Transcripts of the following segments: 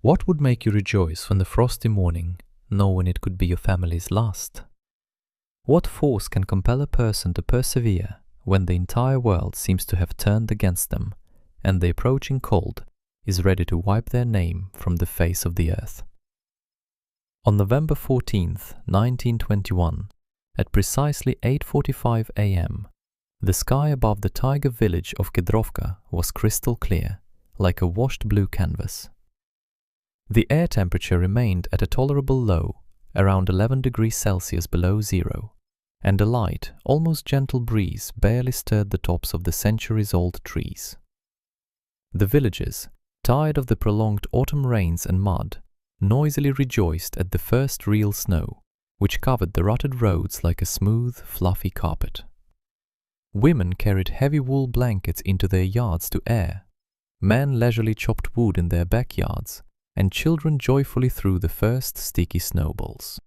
What would make you rejoice on the frosty morning, knowing it could be your family's last? What force can compel a person to persevere when the entire world seems to have turned against them, and the approaching cold is ready to wipe their name from the face of the earth? On November 14th, 1921, at precisely 8:45 a.m., the sky above the taiga village of Kedrovka was crystal clear, like a washed blue canvas. The air temperature remained at a tolerable low, around 11 degrees Celsius below zero, and a light, almost gentle breeze barely stirred the tops of the centuries-old trees. The villagers, tired of the prolonged autumn rains and mud, noisily rejoiced at the first real snow, which covered the rutted roads like a smooth, fluffy carpet. Women carried heavy wool blankets into their yards to air, men leisurely chopped wood in their backyards, and children joyfully threw the first sticky snowballs.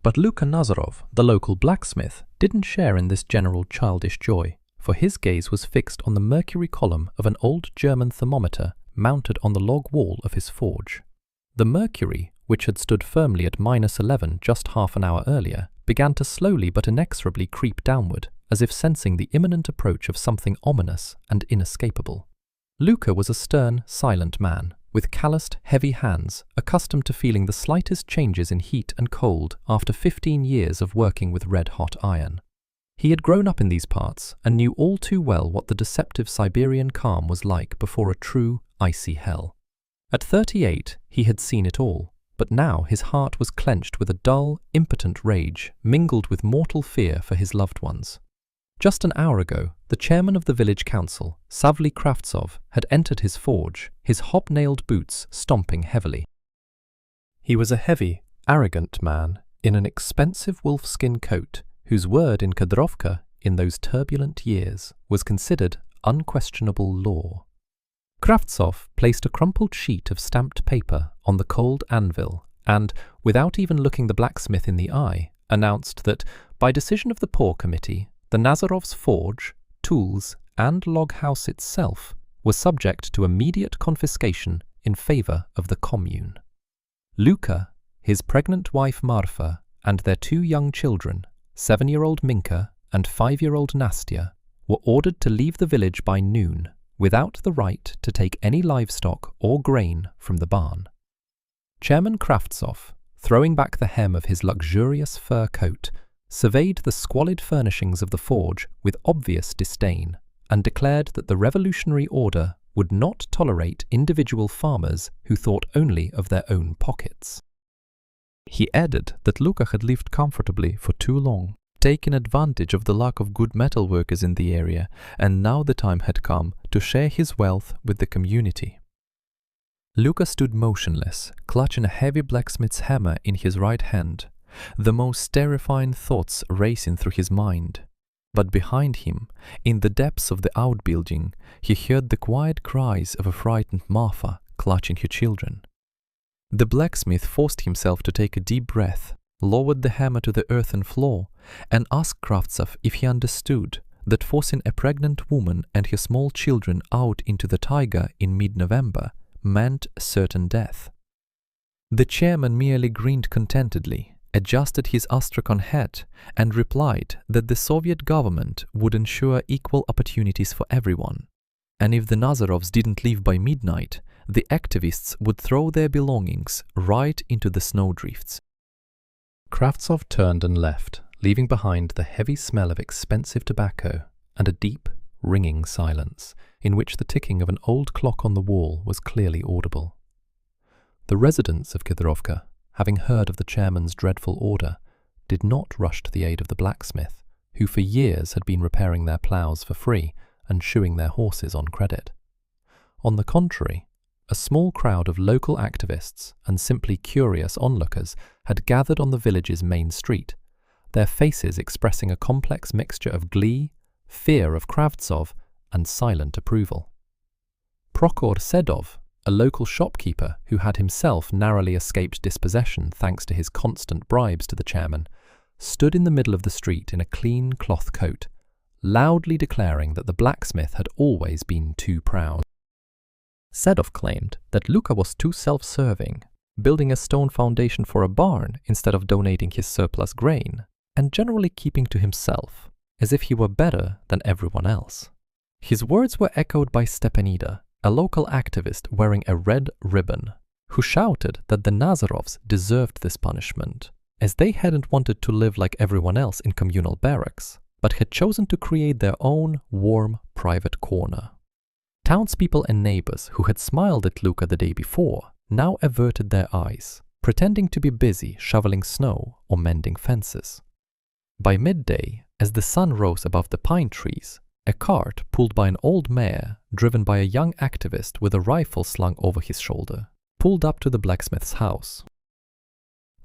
But Luka Nazarov, the local blacksmith, didn't share in this general childish joy, for his gaze was fixed on the mercury column of an old German thermometer mounted on the log wall of his forge. The mercury, which had stood firmly at -11 just half an hour earlier, began to slowly but inexorably creep downward, as if sensing the imminent approach of something ominous and inescapable. Luka was a stern, silent man, with calloused, heavy hands, accustomed to feeling the slightest changes in heat and cold after 15 years of working with red-hot iron. He had grown up in these parts and knew all too well what the deceptive Siberian calm was like before a true, icy hell. At 38, he had seen it all, but now his heart was clenched with a dull, impotent rage mingled with mortal fear for his loved ones. Just an hour ago, the chairman of the village council, Savly Kravtsov, had entered his forge, his hobnailed boots stomping heavily. He was a heavy, arrogant man in an expensive wolfskin coat, whose word in Kedrovka, in those turbulent years, was considered unquestionable law. Kravtsov placed a crumpled sheet of stamped paper on the cold anvil and, without even looking the blacksmith in the eye, announced that, by decision of the poor committee, the Nazarov's forge, tools, and log house itself was subject to immediate confiscation in favor of the commune. Luka, his pregnant wife Marfa, and their 2 young children, 7-year-old Minka and 5-year-old Nastya, were ordered to leave the village by noon, without the right to take any livestock or grain from the barn. Chairman Kravtsov, throwing back the hem of his luxurious fur coat, surveyed the squalid furnishings of the forge with obvious disdain, and declared that the revolutionary order would not tolerate individual farmers who thought only of their own pockets. He added that Luka had lived comfortably for too long, taken advantage of the lack of good metal workers in the area, and now the time had come to share his wealth with the community. Luka stood motionless, clutching a heavy blacksmith's hammer in his right hand, the most terrifying thoughts racing through his mind. But behind him, in the depths of the outbuilding, he heard the quiet cries of a frightened Marfa clutching her children. The blacksmith forced himself to take a deep breath, lowered the hammer to the earthen floor, and asked Kravtsov if he understood that forcing a pregnant woman and her small children out into the taiga in mid-November meant certain death. The chairman merely grinned contentedly, adjusted his astrakhan hat, and replied that the Soviet government would ensure equal opportunities for everyone, and if the Nazarovs didn't leave by midnight, the activists would throw their belongings right into the snowdrifts. Kravtsov turned and left, leaving behind the heavy smell of expensive tobacco and a deep, ringing silence, in which the ticking of an old clock on the wall was clearly audible. The residents of Kedrovka, having heard of the chairman's dreadful order, did not rush to the aid of the blacksmith, who for years had been repairing their ploughs for free and shoeing their horses on credit. On the contrary, a small crowd of local activists and simply curious onlookers had gathered on the village's main street, their faces expressing a complex mixture of glee, fear of Kravtsov, and silent approval. Prokhor Sedov, a local shopkeeper who had himself narrowly escaped dispossession thanks to his constant bribes to the chairman, stood in the middle of the street in a clean cloth coat, loudly declaring that the blacksmith had always been too proud. Sedov claimed that Luka was too self-serving, building a stone foundation for a barn instead of donating his surplus grain, and generally keeping to himself, as if he were better than everyone else. His words were echoed by Stepanida, a local activist wearing a red ribbon, who shouted that the Nazarovs deserved this punishment, as they hadn't wanted to live like everyone else in communal barracks, but had chosen to create their own warm, private corner. Townspeople and neighbors who had smiled at Luka the day before now averted their eyes, pretending to be busy shoveling snow or mending fences. By midday, as the sun rose above the pine trees, a cart pulled by an old mare, driven by a young activist with a rifle slung over his shoulder, pulled up to the blacksmith's house.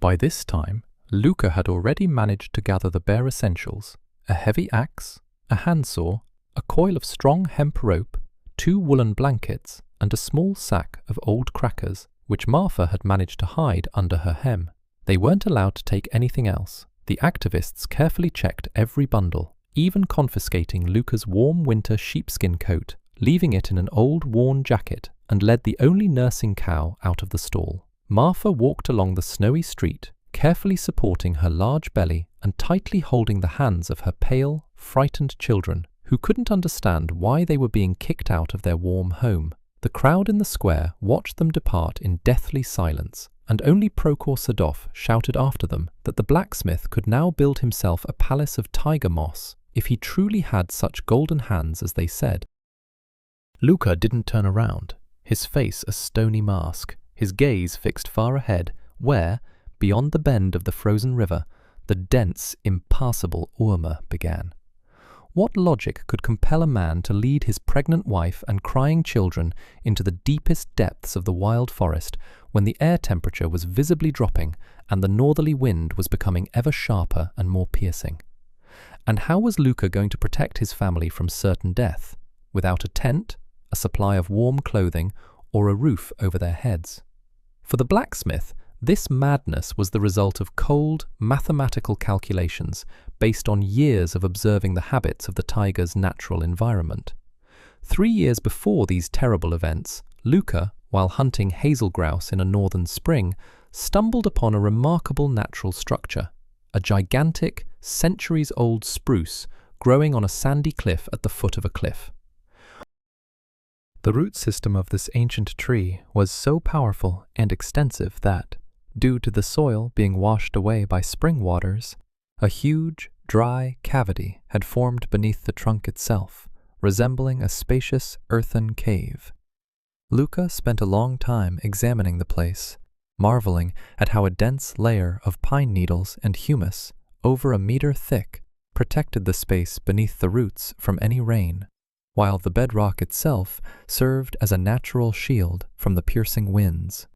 By this time, Luka had already managed to gather the bare essentials: a heavy axe, a handsaw, a coil of strong hemp rope, 2 woolen blankets, and a small sack of old crackers, which Marfa had managed to hide under her hem. They weren't allowed to take anything else. The activists carefully checked every bundle, even confiscating Luka's warm winter sheepskin coat, leaving it in an old worn jacket, and led the only nursing cow out of the stall. Marfa walked along the snowy street, carefully supporting her large belly and tightly holding the hands of her pale, frightened children, who couldn't understand why they were being kicked out of their warm home. The crowd in the square watched them depart in deathly silence, and only Prokhor Sadov shouted after them that the blacksmith could now build himself a palace of taiga moss if he truly had such golden hands as they said. Luka didn't turn around, his face a stony mask, his gaze fixed far ahead, where, beyond the bend of the frozen river, the dense, impassable Urma began. What logic could compel a man to lead his pregnant wife and crying children into the deepest depths of the wild forest when the air temperature was visibly dropping and the northerly wind was becoming ever sharper and more piercing? And how was Luka going to protect his family from certain death, without a tent, a supply of warm clothing, or a roof over their heads? For the blacksmith, this madness was the result of cold, mathematical calculations based on years of observing the habits of the taiga's natural environment. 3 years before these terrible events, Luka, while hunting hazel grouse in a northern spring, stumbled upon a remarkable natural structure, a gigantic, centuries-old spruce growing on a sandy cliff at the foot of a cliff. The root system of this ancient tree was so powerful and extensive that, due to the soil being washed away by spring waters, a huge, dry cavity had formed beneath the trunk itself, resembling a spacious earthen cave. Luka spent a long time examining the place, marveling at how a dense layer of pine needles and humus, over a meter thick, protected the space beneath the roots from any rain, while the bedrock itself served as a natural shield from the piercing winds.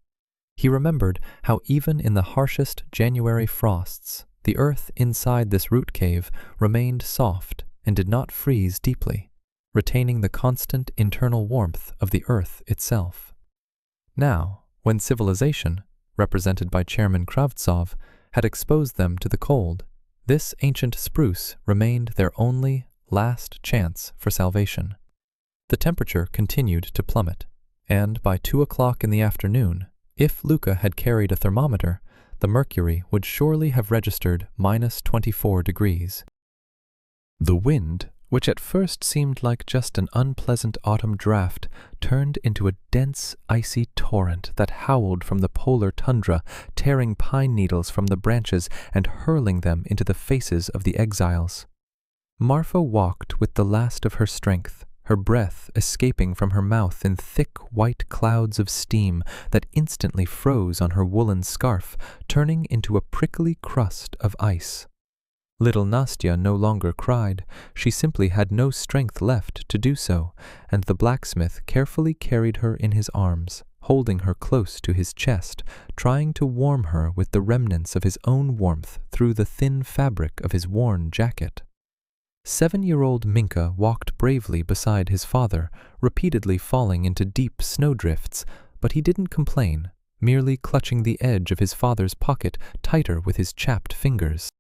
He remembered how even in the harshest January frosts, the earth inside this root cave remained soft and did not freeze deeply, retaining the constant internal warmth of the earth itself. Now, when civilization, represented by Chairman Kravtsov, had exposed them to the cold, this ancient spruce remained their only, last chance for salvation. The temperature continued to plummet, and by 2 o'clock in the afternoon, if Luka had carried a thermometer, the mercury would surely have registered -24 degrees. The wind, which at first seemed like just an unpleasant autumn draft, turned into a dense, icy torrent that howled from the polar tundra, tearing pine needles from the branches and hurling them into the faces of the exiles. Marfa walked with the last of her strength, her breath escaping from her mouth in thick white clouds of steam that instantly froze on her woolen scarf, turning into a prickly crust of ice. Little Nastya no longer cried, she simply had no strength left to do so, and the blacksmith carefully carried her in his arms, holding her close to his chest, trying to warm her with the remnants of his own warmth through the thin fabric of his worn jacket. 7-year-old Minka walked bravely beside his father, repeatedly falling into deep snowdrifts, but he didn't complain, merely clutching the edge of his father's pocket tighter with his chapped fingers.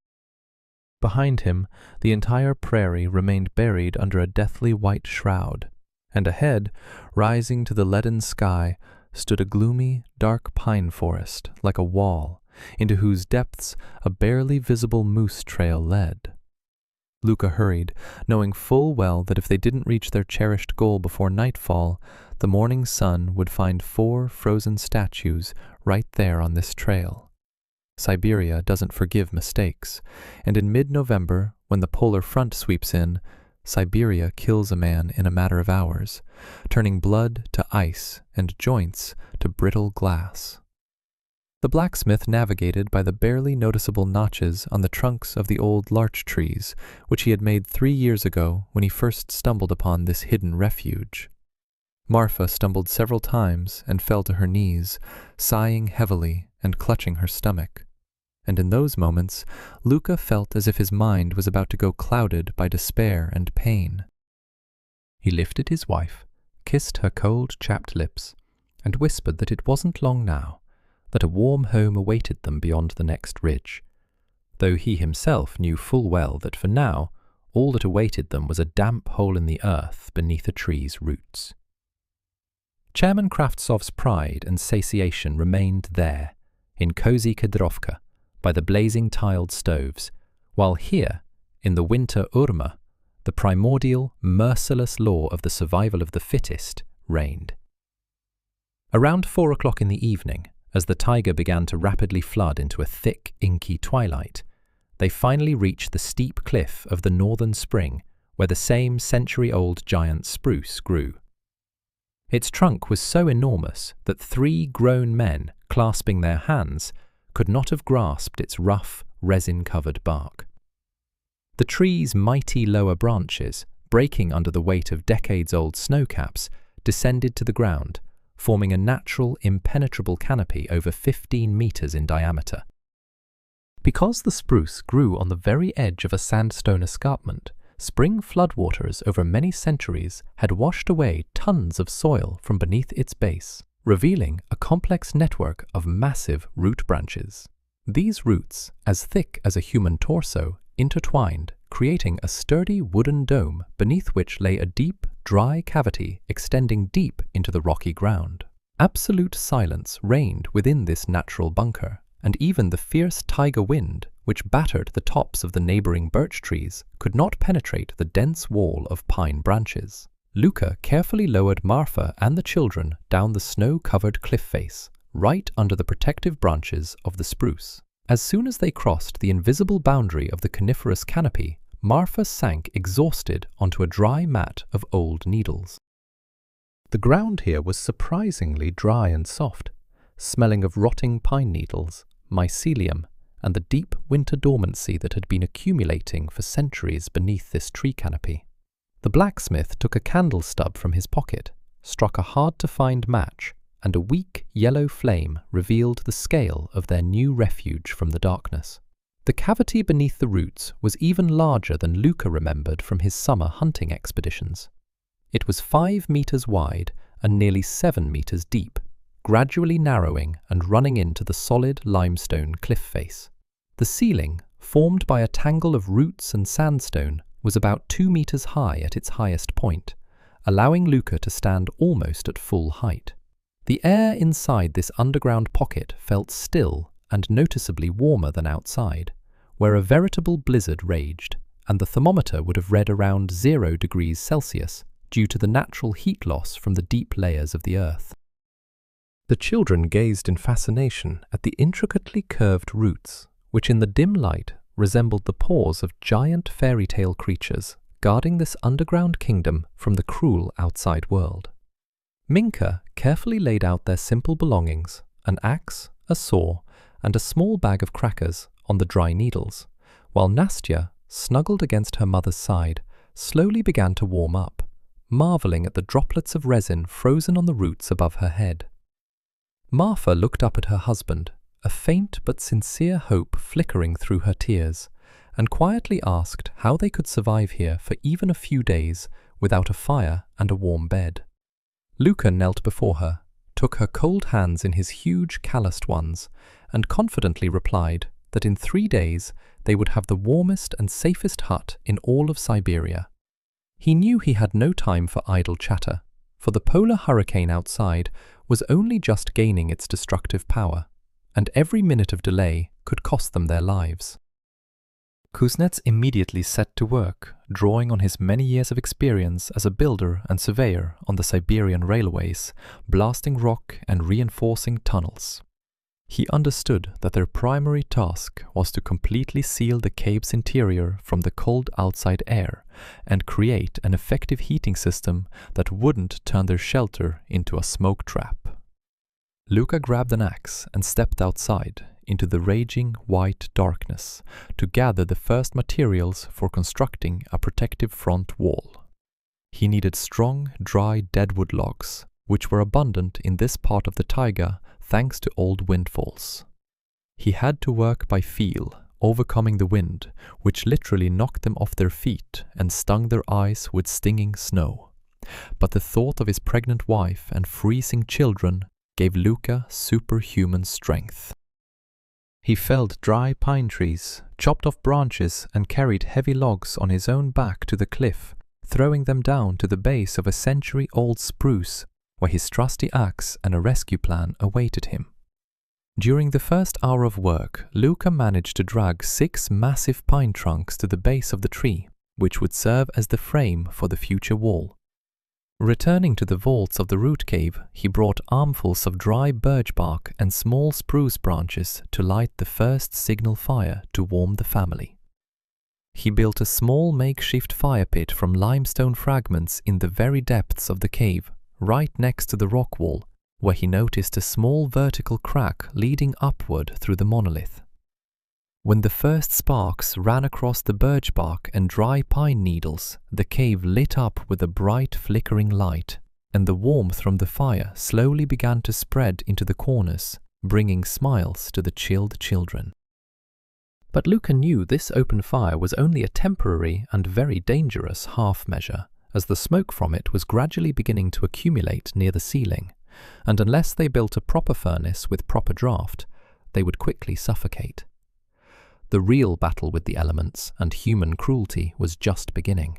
Behind him, the entire prairie remained buried under a deathly white shroud, and ahead, rising to the leaden sky, stood a gloomy, dark pine forest like a wall, into whose depths a barely visible moose trail led. Luka hurried, knowing full well that if they didn't reach their cherished goal before nightfall, the morning sun would find 4 frozen statues right there on this trail. Siberia doesn't forgive mistakes, and in mid-November, when the polar front sweeps in, Siberia kills a man in a matter of hours, turning blood to ice and joints to brittle glass. The blacksmith navigated by the barely noticeable notches on the trunks of the old larch trees, which he had made 3 years ago when he first stumbled upon this hidden refuge. Marfa stumbled several times and fell to her knees, sighing heavily and clutching her stomach. And in those moments, Luka felt as if his mind was about to go clouded by despair and pain. He lifted his wife, kissed her cold, chapped lips, and whispered that it wasn't long now, that a warm home awaited them beyond the next ridge, though he himself knew full well that for now all that awaited them was a damp hole in the earth beneath a tree's roots. Chairman Kravtsov's pride and satiation remained there, in cozy Kedrovka, by the blazing tiled stoves, while here, in the winter Urma, the primordial, merciless law of the survival of the fittest reigned. Around 4 o'clock in the evening, as the taiga began to rapidly flood into a thick, inky twilight, they finally reached the steep cliff of the northern spring where the same century-old giant spruce grew. Its trunk was so enormous that 3 grown men, clasping their hands, could not have grasped its rough, resin-covered bark. The tree's mighty lower branches, breaking under the weight of decades-old snowcaps, descended to the ground, forming a natural, impenetrable canopy over 15 meters in diameter. Because the spruce grew on the very edge of a sandstone escarpment, spring floodwaters over many centuries had washed away tons of soil from beneath its base, revealing a complex network of massive root branches. These roots, as thick as a human torso, intertwined, creating a sturdy wooden dome beneath which lay a deep, dry cavity extending deep into the rocky ground. Absolute silence reigned within this natural bunker, and even the fierce taiga wind, which battered the tops of the neighboring birch trees, could not penetrate the dense wall of pine branches. Luka carefully lowered Marfa and the children down the snow-covered cliff face, right under the protective branches of the spruce. As soon as they crossed the invisible boundary of the coniferous canopy, Marfa sank exhausted onto a dry mat of old needles. The ground here was surprisingly dry and soft, smelling of rotting pine needles, mycelium, and the deep winter dormancy that had been accumulating for centuries beneath this tree canopy. The blacksmith took a candle stub from his pocket, struck a hard-to-find match, and a weak yellow flame revealed the scale of their new refuge from the darkness. The cavity beneath the roots was even larger than Luka remembered from his summer hunting expeditions. It was 5 meters wide and nearly 7 meters deep, gradually narrowing and running into the solid limestone cliff face. The ceiling, formed by a tangle of roots and sandstone, was about 2 meters high at its highest point, allowing Luka to stand almost at full height. The air inside this underground pocket felt still and noticeably warmer than outside, where a veritable blizzard raged, and the thermometer would have read around 0 degrees Celsius due to the natural heat loss from the deep layers of the earth. The children gazed in fascination at the intricately curved roots, which in the dim light resembled the paws of giant fairy tale creatures guarding this underground kingdom from the cruel outside world. Minka carefully laid out their simple belongings, an axe, a saw, and a small bag of crackers on the dry needles, while Nastya, snuggled against her mother's side, slowly began to warm up, marveling at the droplets of resin frozen on the roots above her head. Marfa looked up at her husband, a faint but sincere hope flickering through her tears, and quietly asked how they could survive here for even a few days without a fire and a warm bed. Luka knelt before her, took her cold hands in his huge calloused ones, and confidently replied that in 3 days they would have the warmest and safest hut in all of Siberia. He knew he had no time for idle chatter, for the polar hurricane outside was only just gaining its destructive power, and every minute of delay could cost them their lives. Kuznets immediately set to work, drawing on his many years of experience as a builder and surveyor on the Siberian railways, blasting rock and reinforcing tunnels. He understood that their primary task was to completely seal the cave's interior from the cold outside air and create an effective heating system that wouldn't turn their shelter into a smoke trap. Luka grabbed an axe and stepped outside into the raging white darkness to gather the first materials for constructing a protective front wall. He needed strong, dry deadwood logs, which were abundant in this part of the taiga thanks to old windfalls. He had to work by feel, overcoming the wind, which literally knocked them off their feet and stung their eyes with stinging snow. But the thought of his pregnant wife and freezing children gave Luka superhuman strength. He felled dry pine trees, chopped off branches, and carried heavy logs on his own back to the cliff, throwing them down to the base of a century-old spruce, where his trusty axe and a rescue plan awaited him. During the first hour of work, Luka managed to drag 6 massive pine trunks to the base of the tree, which would serve as the frame for the future wall. Returning to the vaults of the root cave, he brought armfuls of dry birch bark and small spruce branches to light the first signal fire to warm the family. He built a small makeshift fire pit from limestone fragments in the very depths of the cave, right next to the rock wall, where he noticed a small vertical crack leading upward through the monolith. When the first sparks ran across the birch bark and dry pine needles, the cave lit up with a bright flickering light, and the warmth from the fire slowly began to spread into the corners, bringing smiles to the chilled children. But Luka knew this open fire was only a temporary and very dangerous half-measure, as the smoke from it was gradually beginning to accumulate near the ceiling, and unless they built a proper furnace with proper draft, they would quickly suffocate. The real battle with the elements and human cruelty was just beginning,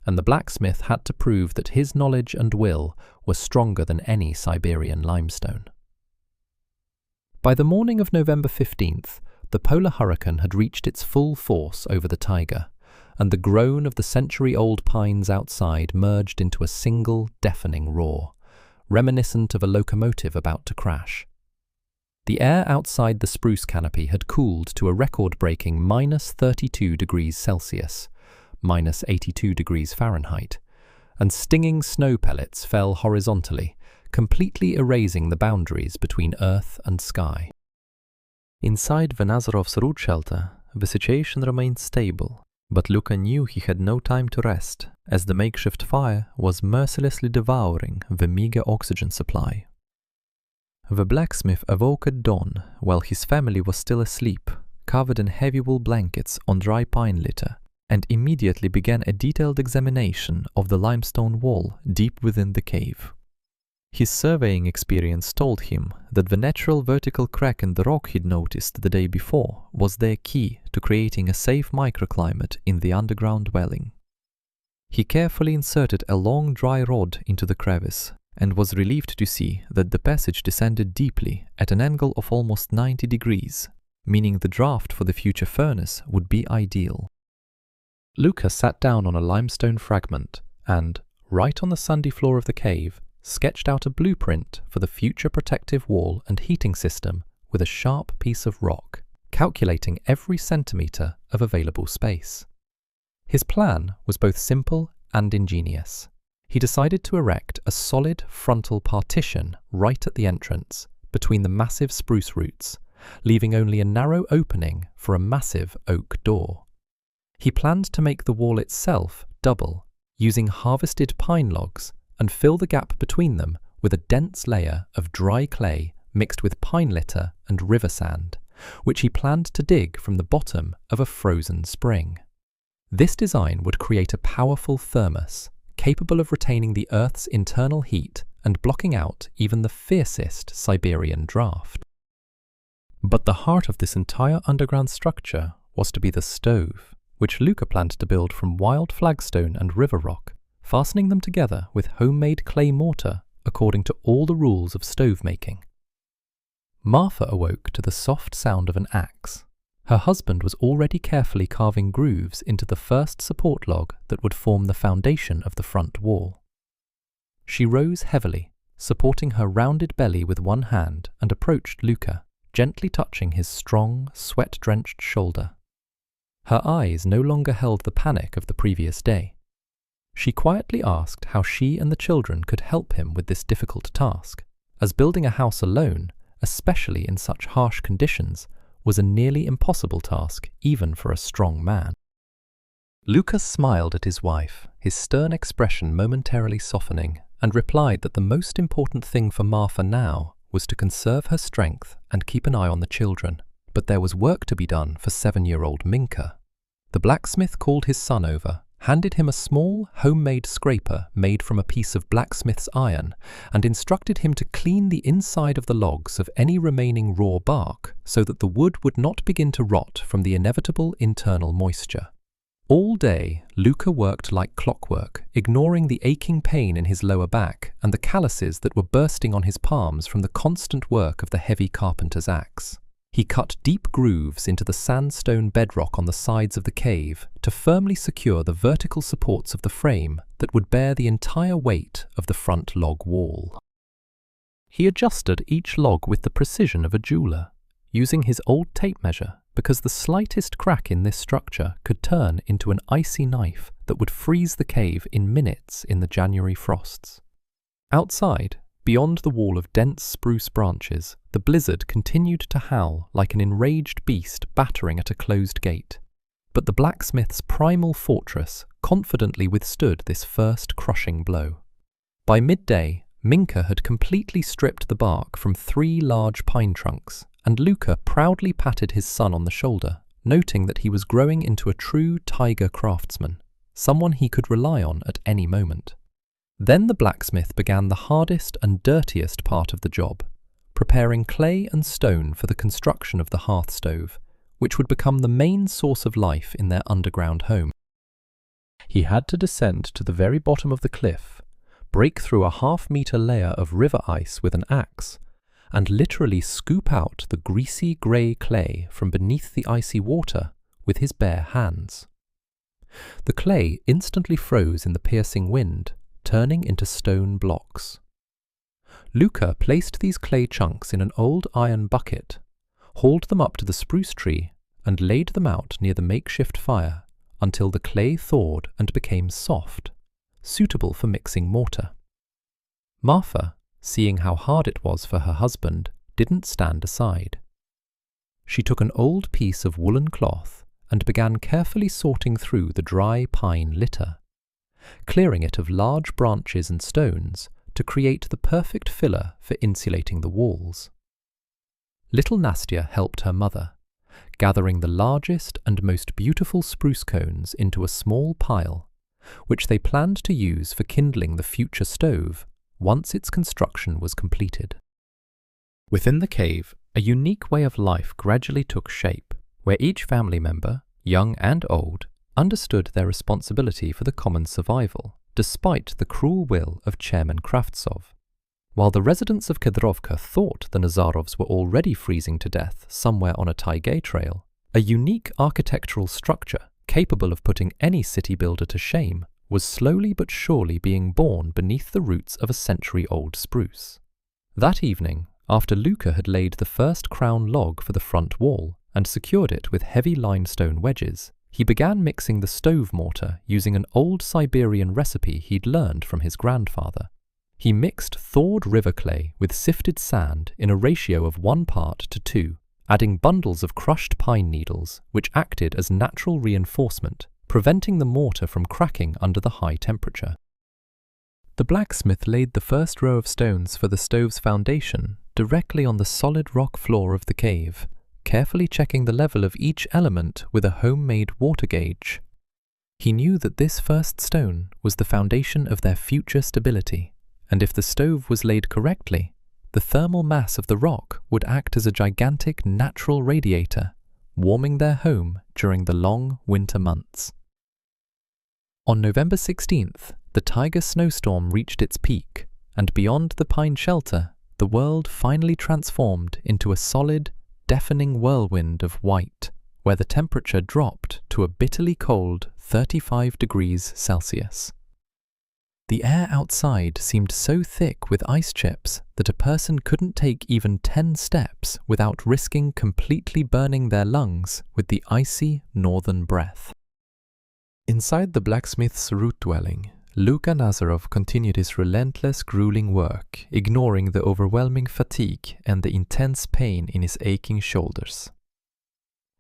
and the blacksmith had to prove that his knowledge and will were stronger than any Siberian limestone. By the morning of November 15th, the polar hurricane had reached its full force over the taiga, and the groan of the century-old pines outside merged into a single deafening roar, reminiscent of a locomotive about to crash. The air outside the spruce canopy had cooled to a record-breaking -32 degrees Celsius, -82 degrees Fahrenheit, and stinging snow pellets fell horizontally, completely erasing the boundaries between earth and sky. Inside the Nazarov's root shelter, the situation remained stable, but Luka knew he had no time to rest, as the makeshift fire was mercilessly devouring the meager oxygen supply. The blacksmith awoke at dawn while his family was still asleep, covered in heavy wool blankets on dry pine litter, and immediately began a detailed examination of the limestone wall deep within the cave. His surveying experience told him that the natural vertical crack in the rock he'd noticed the day before was their key to creating a safe microclimate in the underground dwelling. He carefully inserted a long dry rod into the crevice, and was relieved to see that the passage descended deeply at an angle of almost 90 degrees, meaning the draft for the future furnace would be ideal. Luka sat down on a limestone fragment and, right on the sandy floor of the cave, sketched out a blueprint for the future protective wall and heating system with a sharp piece of rock, calculating every centimetre of available space. His plan was both simple and ingenious. He decided to erect a solid frontal partition right at the entrance between the massive spruce roots, leaving only a narrow opening for a massive oak door. He planned to make the wall itself double, using harvested pine logs, and fill the gap between them with a dense layer of dry clay mixed with pine litter and river sand, which he planned to dig from the bottom of a frozen spring. This design would create a powerful thermos, capable of retaining the Earth's internal heat and blocking out even the fiercest Siberian draft. But the heart of this entire underground structure was to be the stove, which Luka planned to build from wild flagstone and river rock, fastening them together with homemade clay mortar according to all the rules of stove making. Martha awoke to the soft sound of an axe. Her husband was already carefully carving grooves into the first support log that would form the foundation of the front wall. She rose heavily, supporting her rounded belly with one hand, and approached Luka, gently touching his strong, sweat-drenched shoulder. Her eyes no longer held the panic of the previous day. She quietly asked how she and the children could help him with this difficult task, as building a house alone, especially in such harsh conditions, was a nearly impossible task even for a strong man. Luka smiled at his wife, his stern expression momentarily softening, and replied that the most important thing for Martha now was to conserve her strength and keep an eye on the children, but there was work to be done for 7-year-old Minka. The blacksmith called his son over, handed him a small, homemade scraper made from a piece of blacksmith's iron, and instructed him to clean the inside of the logs of any remaining raw bark so that the wood would not begin to rot from the inevitable internal moisture. All day, Luka worked like clockwork, ignoring the aching pain in his lower back and the calluses that were bursting on his palms from the constant work of the heavy carpenter's axe. He cut deep grooves into the sandstone bedrock on the sides of the cave to firmly secure the vertical supports of the frame that would bear the entire weight of the front log wall. He adjusted each log with the precision of a jeweler, using his old tape measure because the slightest crack in this structure could turn into an icy knife that would freeze the cave in minutes in the January frosts. Outside, beyond the wall of dense spruce branches, the blizzard continued to howl like an enraged beast battering at a closed gate. But the blacksmith's primal fortress confidently withstood this first crushing blow. By midday, Minka had completely stripped the bark from 3 large pine trunks, and Luka proudly patted his son on the shoulder, noting that he was growing into a true taiga craftsman, someone he could rely on at any moment. Then the blacksmith began the hardest and dirtiest part of the job, preparing clay and stone for the construction of the hearth stove, which would become the main source of life in their underground home. He had to descend to the very bottom of the cliff, break through a half-meter layer of river ice with an axe, and literally scoop out the greasy grey clay from beneath the icy water with his bare hands. The clay instantly froze in the piercing wind, turning into stone blocks. Luka placed these clay chunks in an old iron bucket, hauled them up to the spruce tree, and laid them out near the makeshift fire until the clay thawed and became soft, suitable for mixing mortar. Martha, seeing how hard it was for her husband, didn't stand aside. She took an old piece of woolen cloth and began carefully sorting through the dry pine litter, clearing it of large branches and stones to create the perfect filler for insulating the walls. Little Nastya helped her mother, gathering the largest and most beautiful spruce cones into a small pile, which they planned to use for kindling the future stove once its construction was completed. Within the cave, a unique way of life gradually took shape, where each family member, young and old, understood their responsibility for the common survival, despite the cruel will of Chairman Kravtsov. While the residents of Kedrovka thought the Nazarovs were already freezing to death somewhere on a taiga trail, a unique architectural structure capable of putting any city builder to shame was slowly but surely being born beneath the roots of a century-old spruce. That evening, after Luka had laid the first crown log for the front wall and secured it with heavy limestone wedges, he began mixing the stove mortar using an old Siberian recipe he'd learned from his grandfather. He mixed thawed river clay with sifted sand in a ratio of 1:2, adding bundles of crushed pine needles, which acted as natural reinforcement, preventing the mortar from cracking under the high temperature. The blacksmith laid the first row of stones for the stove's foundation directly on the solid rock floor of the cave, carefully checking the level of each element with a homemade water gauge. He knew that this first stone was the foundation of their future stability, and if the stove was laid correctly, the thermal mass of the rock would act as a gigantic natural radiator, warming their home during the long winter months. On November 16th, the taiga snowstorm reached its peak, and beyond the pine shelter, the world finally transformed into a solid, deafening whirlwind of white, where the temperature dropped to a bitterly cold 35 degrees Celsius. The air outside seemed so thick with ice chips that a person couldn't take even 10 steps without risking completely burning their lungs with the icy northern breath. Inside the blacksmith's root dwelling, Luka Nazarov continued his relentless, grueling work, ignoring the overwhelming fatigue and the intense pain in his aching shoulders.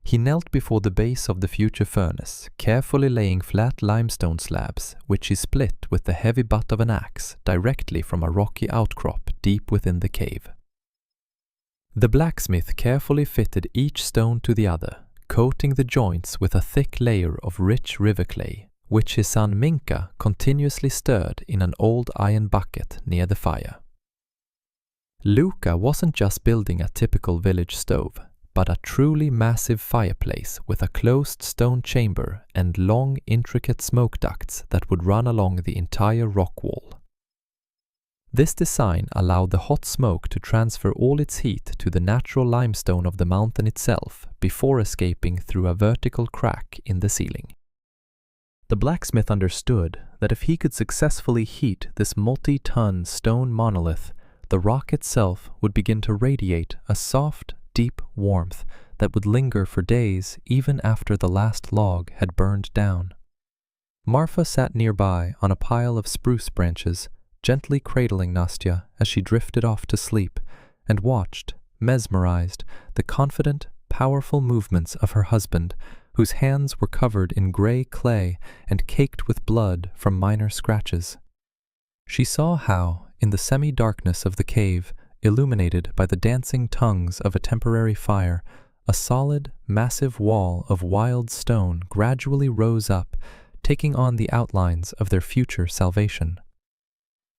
He knelt before the base of the future furnace, carefully laying flat limestone slabs, which he split with the heavy butt of an axe directly from a rocky outcrop deep within the cave. The blacksmith carefully fitted each stone to the other, coating the joints with a thick layer of rich river clay, which his son Minka continuously stirred in an old iron bucket near the fire. Luka wasn't just building a typical village stove, but a truly massive fireplace with a closed stone chamber and long, intricate smoke ducts that would run along the entire rock wall. This design allowed the hot smoke to transfer all its heat to the natural limestone of the mountain itself before escaping through a vertical crack in the ceiling. The blacksmith understood that if he could successfully heat this multi-ton stone monolith, the rock itself would begin to radiate a soft, deep warmth that would linger for days even after the last log had burned down. Marfa sat nearby on a pile of spruce branches, gently cradling Nastya as she drifted off to sleep, and watched, mesmerized, the confident, powerful movements of her husband, whose hands were covered in grey clay and caked with blood from minor scratches. She saw how, in the semi-darkness of the cave, illuminated by the dancing tongues of a temporary fire, a solid, massive wall of wild stone gradually rose up, taking on the outlines of their future salvation.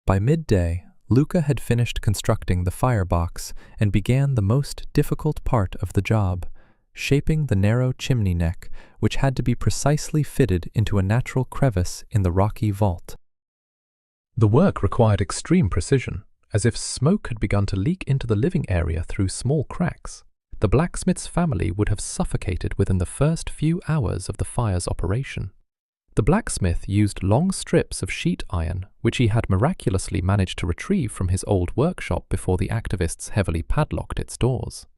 By midday, Luka had finished constructing the firebox and began the most difficult part of the job, shaping the narrow chimney neck, which had to be precisely fitted into a natural crevice in the rocky vault. The work required extreme precision, as if smoke had begun to leak into the living area through small cracks. The blacksmith's family would have suffocated within the first few hours of the fire's operation. The blacksmith used long strips of sheet iron, which he had miraculously managed to retrieve from his old workshop before the activists heavily padlocked its doors.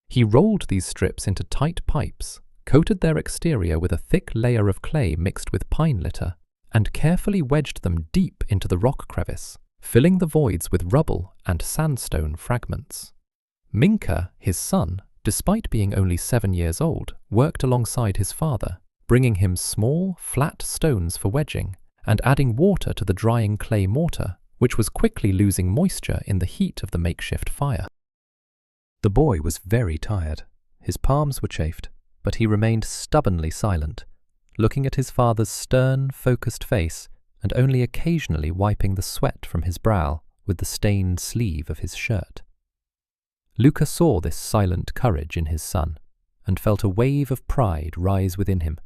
He rolled these strips into tight pipes, coated their exterior with a thick layer of clay mixed with pine litter, and carefully wedged them deep into the rock crevice, filling the voids with rubble and sandstone fragments. Minka, his son, despite being only 7 years old, worked alongside his father, bringing him small, flat stones for wedging and adding water to the drying clay mortar, which was quickly losing moisture in the heat of the makeshift fire. The boy was very tired. His palms were chafed, but he remained stubbornly silent, looking at his father's stern, focused face and only occasionally wiping the sweat from his brow with the stained sleeve of his shirt. Luka saw this silent courage in his son and felt a wave of pride rise within him,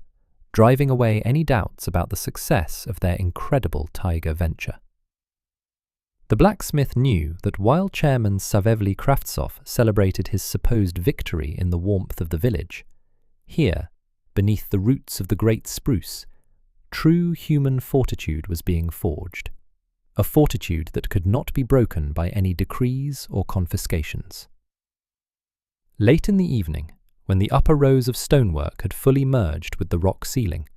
driving away any doubts about the success of their incredible taiga venture. The blacksmith knew that while Chairman Savevly Kravtsov celebrated his supposed victory in the warmth of the village, here, beneath the roots of the great spruce, true human fortitude was being forged, a fortitude that could not be broken by any decrees or confiscations. Late in the evening, when the upper rows of stonework had fully merged with the rock ceiling,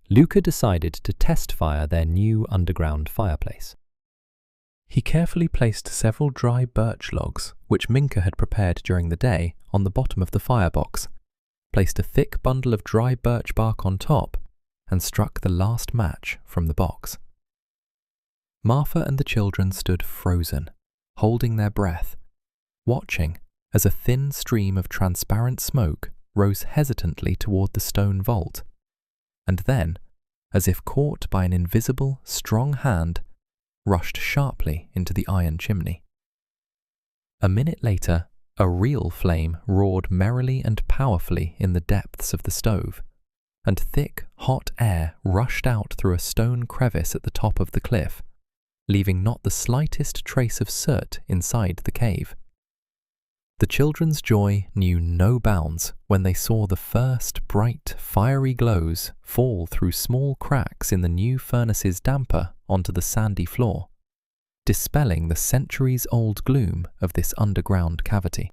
Luka decided to test fire their new underground fireplace. He carefully placed several dry birch logs, which Minka had prepared during the day, on the bottom of the firebox, placed a thick bundle of dry birch bark on top, and struck the last match from the box. Marfa and the children stood frozen, holding their breath, watching as a thin stream of transparent smoke rose hesitantly toward the stone vault, and then, as if caught by an invisible, strong hand, rushed sharply into the iron chimney. A minute later, a real flame roared merrily and powerfully in the depths of the stove, and thick, hot air rushed out through a stone crevice at the top of the cliff, leaving not the slightest trace of soot inside the cave. The children's joy knew no bounds when they saw the first bright, fiery glows fall through small cracks in the new furnace's damper onto the sandy floor, dispelling the centuries-old gloom of this underground cavity.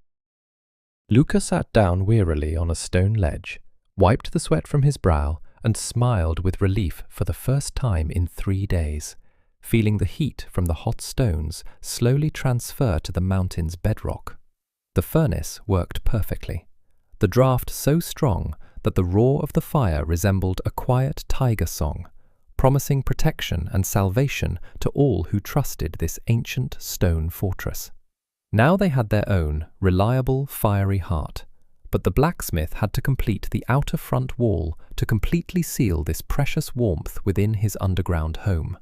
Luka sat down wearily on a stone ledge, wiped the sweat from his brow, and smiled with relief for the first time in 3 days, feeling the heat from the hot stones slowly transfer to the mountain's bedrock. The furnace worked perfectly, the draft so strong that the roar of the fire resembled a quiet taiga song, promising protection and salvation to all who trusted this ancient stone fortress. Now they had their own reliable, fiery heart, but the blacksmith had to complete the outer front wall to completely seal this precious warmth within his underground home.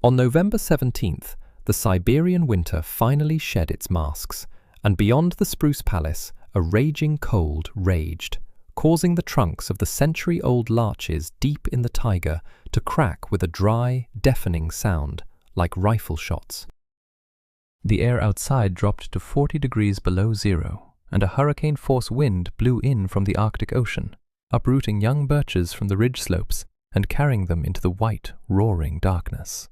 On November 17th, the Siberian winter finally shed its masks, and beyond the spruce palace, a raging cold raged, causing the trunks of the century-old larches deep in the taiga to crack with a dry, deafening sound, like rifle shots. The air outside dropped to 40 degrees below zero, and a hurricane-force wind blew in from the Arctic Ocean, uprooting young birches from the ridge slopes and carrying them into the white, roaring darkness.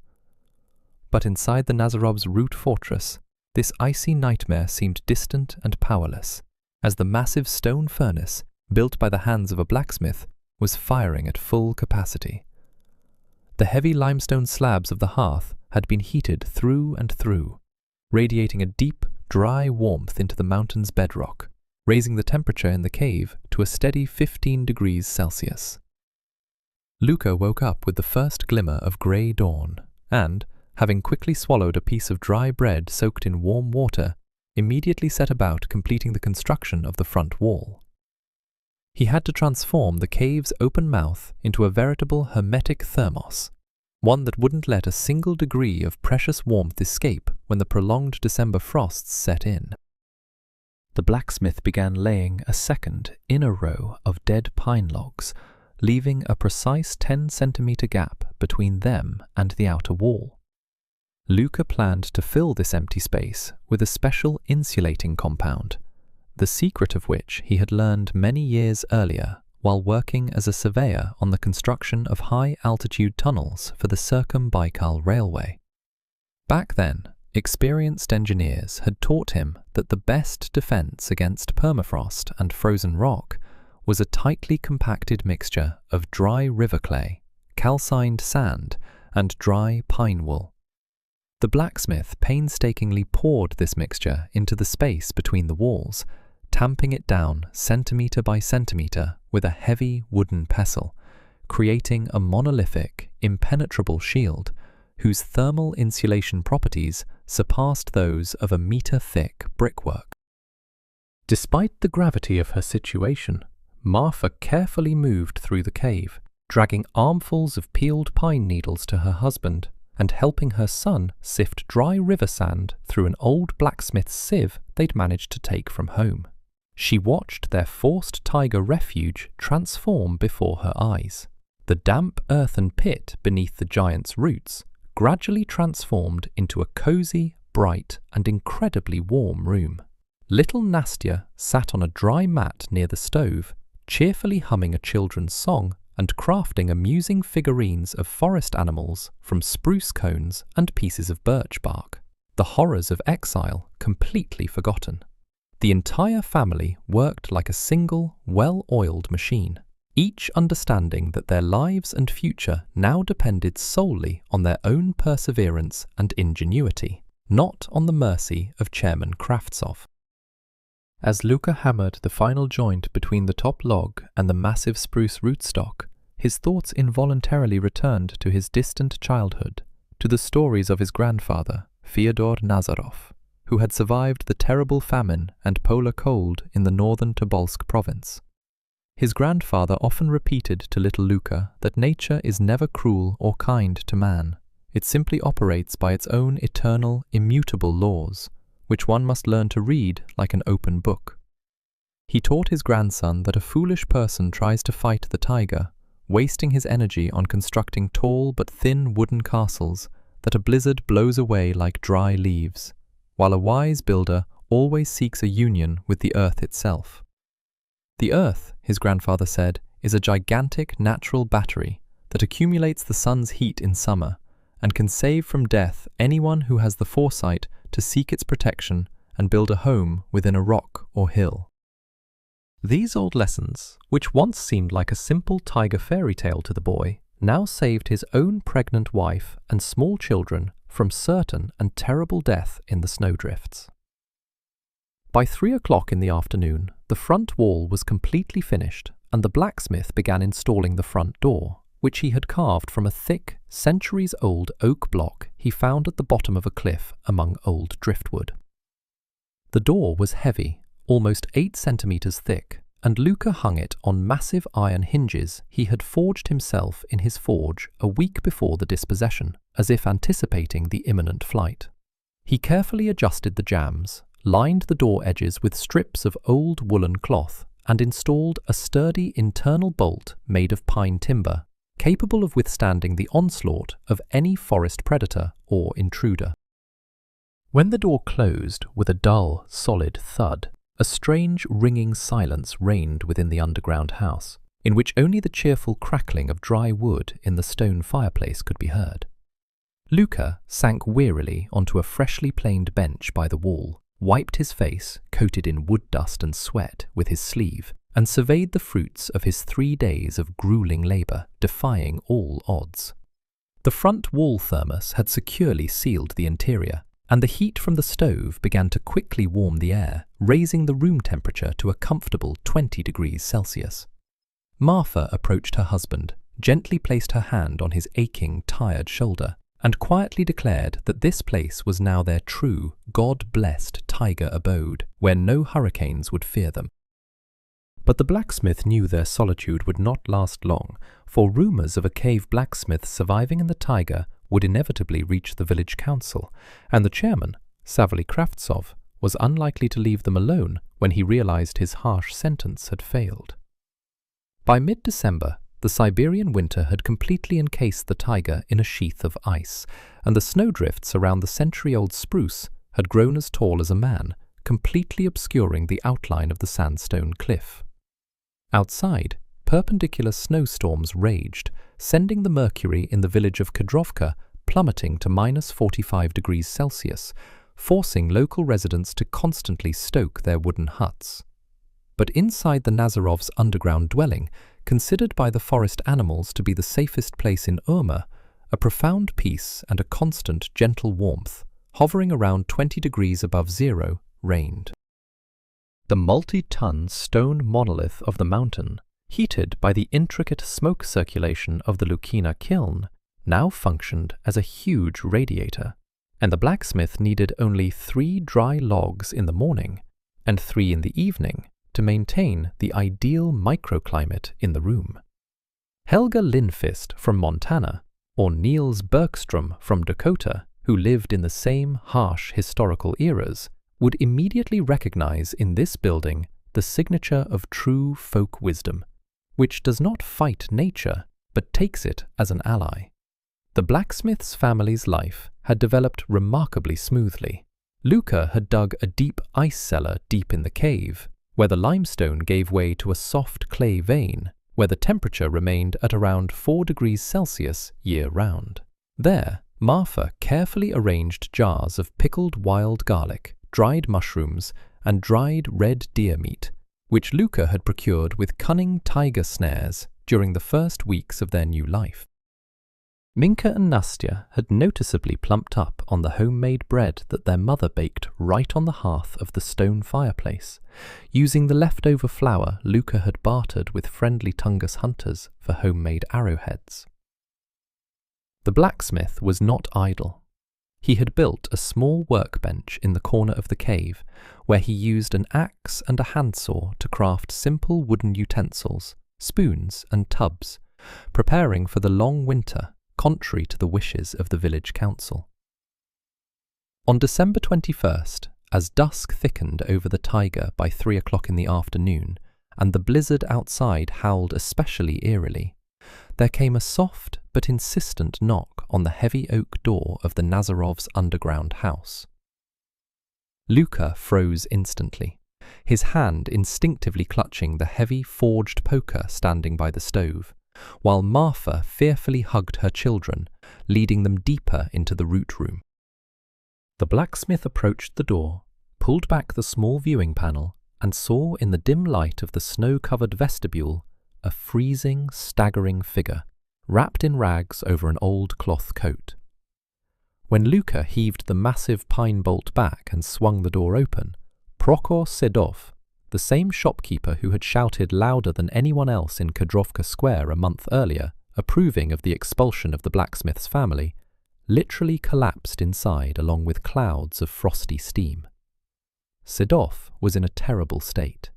But inside the Nazarov's root fortress, this icy nightmare seemed distant and powerless, as the massive stone furnace, built by the hands of a blacksmith, was firing at full capacity. The heavy limestone slabs of the hearth had been heated through and through, radiating a deep, dry warmth into the mountain's bedrock, raising the temperature in the cave to a steady 15 degrees Celsius. Luka woke up with the first glimmer of grey dawn, and, having quickly swallowed a piece of dry bread soaked in warm water, immediately set about completing the construction of the front wall. He had to transform the cave's open mouth into a veritable hermetic thermos, one that wouldn't let a single degree of precious warmth escape when the prolonged December frosts set in. The blacksmith began laying a second inner row of dead pine logs, leaving a precise 10-centimeter gap between them and the outer wall. Luka planned to fill this empty space with a special insulating compound, the secret of which he had learned many years earlier while working as a surveyor on the construction of high-altitude tunnels for the Circum-Baikal Railway. Back then, experienced engineers had taught him that the best defense against permafrost and frozen rock was a tightly compacted mixture of dry river clay, calcined sand, and dry pine wool. The blacksmith painstakingly poured this mixture into the space between the walls, tamping it down centimetre by centimetre with a heavy wooden pestle, creating a monolithic, impenetrable shield whose thermal insulation properties surpassed those of a metre-thick brickwork. Despite the gravity of her situation, Marfa carefully moved through the cave, dragging armfuls of peeled pine needles to her husband and helping her son sift dry river sand through an old blacksmith's sieve they'd managed to take from home. She watched their forced taiga refuge transform before her eyes. The damp earthen pit beneath the giant's roots gradually transformed into a cozy, bright, and incredibly warm room. Little Nastya sat on a dry mat near the stove, cheerfully humming a children's song and crafting amusing figurines of forest animals from spruce cones and pieces of birch bark, the horrors of exile completely forgotten. The entire family worked like a single, well-oiled machine, each understanding that their lives and future now depended solely on their own perseverance and ingenuity, not on the mercy of Chairman Kravtsov. As Luka hammered the final joint between the top log and the massive spruce rootstock, his thoughts involuntarily returned to his distant childhood, to the stories of his grandfather, Fyodor Nazarov, who had survived the terrible famine and polar cold in the northern Tobolsk province. His grandfather often repeated to little Luka that nature is never cruel or kind to man. It simply operates by its own eternal, immutable laws, which one must learn to read like an open book. He taught his grandson that a foolish person tries to fight the taiga wasting his energy on constructing tall but thin wooden castles that a blizzard blows away like dry leaves, while a wise builder always seeks a union with the earth itself. The earth, his grandfather said, is a gigantic natural battery that accumulates the sun's heat in summer and can save from death anyone who has the foresight to seek its protection and build a home within a rock or hill. These old lessons, which once seemed like a simple taiga fairy tale to the boy, now saved his own pregnant wife and small children from certain and terrible death in the snowdrifts. By 3 o'clock in the afternoon, the front wall was completely finished, and the blacksmith began installing the front door, which he had carved from a thick, centuries-old oak block he found at the bottom of a cliff among old driftwood. The door was heavy, almost 8 centimeters thick, and Luka hung it on massive iron hinges he had forged himself in his forge a week before the dispossession, as if anticipating the imminent flight. He carefully adjusted the jambs, lined the door edges with strips of old woolen cloth, and installed a sturdy internal bolt made of pine timber, capable of withstanding the onslaught of any forest predator or intruder. When the door closed with a dull, solid thud, a strange ringing silence reigned within the underground house, in which only the cheerful crackling of dry wood in the stone fireplace could be heard. Luka sank wearily onto a freshly planed bench by the wall, wiped his face, coated in wood dust and sweat, with his sleeve, and surveyed the fruits of his 3 days of grueling labour, defying all odds. The front wall thermos had securely sealed the interior, and the heat from the stove began to quickly warm the air, raising the room temperature to a comfortable 20 degrees Celsius. Martha approached her husband, gently placed her hand on his aching, tired shoulder, and quietly declared that this place was now their true, God-blessed taiga abode, where no hurricanes would fear them. But the blacksmith knew their solitude would not last long, for rumours of a cave blacksmith surviving in the taiga would inevitably reach the village council, and the chairman, Savely Kravtsov, was unlikely to leave them alone when he realized his harsh sentence had failed. By mid-December, the Siberian winter had completely encased the taiga in a sheath of ice, and the snowdrifts around the century-old spruce had grown as tall as a man, completely obscuring the outline of the sandstone cliff. Outside, perpendicular snowstorms raged, sending the mercury in the village of Kadrovka plummeting to -45 degrees Celsius, forcing local residents to constantly stoke their wooden huts. But inside the Nazarovs' underground dwelling, considered by the forest animals to be the safest place in Urma, a profound peace and a constant gentle warmth, hovering around 20 degrees above zero, reigned. The multi-ton stone monolith of the mountain, heated by the intricate smoke circulation of the Lukina kiln, now functioned as a huge radiator, and the blacksmith needed only 3 dry logs in the morning and 3 in the evening to maintain the ideal microclimate in the room. Helga Lindfist from Montana, or Niels Bergstrom from Dakota, who lived in the same harsh historical eras, would immediately recognize in this building the signature of true folk wisdom, which does not fight nature, but takes it as an ally. The blacksmith's family's life had developed remarkably smoothly. Luka had dug a deep ice cellar deep in the cave, where the limestone gave way to a soft clay vein, where the temperature remained at around 4 degrees Celsius year-round. There, Martha carefully arranged jars of pickled wild garlic, dried mushrooms, and dried red deer meat, which Luka had procured with cunning taiga snares during the first weeks of their new life. Minka and Nastya had noticeably plumped up on the homemade bread that their mother baked right on the hearth of the stone fireplace, using the leftover flour Luka had bartered with friendly Tungus hunters for homemade arrowheads. The blacksmith was not idle. He had built a small workbench in the corner of the cave, where he used an axe and a handsaw to craft simple wooden utensils, spoons and tubs, preparing for the long winter, contrary to the wishes of the village council. On December 21st, as dusk thickened over the taiga by 3 o'clock in the afternoon, and the blizzard outside howled especially eerily, there came a soft but insistent knock on the heavy oak door of the Nazarov's underground house. Luka froze instantly, his hand instinctively clutching the heavy forged poker standing by the stove, while Marfa fearfully hugged her children, leading them deeper into the root room. The blacksmith approached the door, pulled back the small viewing panel, and saw in the dim light of the snow-covered vestibule a freezing, staggering figure, wrapped in rags over an old cloth coat. When Luka heaved the massive pine bolt back and swung the door open, Prokhor Sedov, the same shopkeeper who had shouted louder than anyone else in Kadrovka Square a month earlier, approving of the expulsion of the blacksmith's family, literally collapsed inside along with clouds of frosty steam. Sedov was in a terrible state.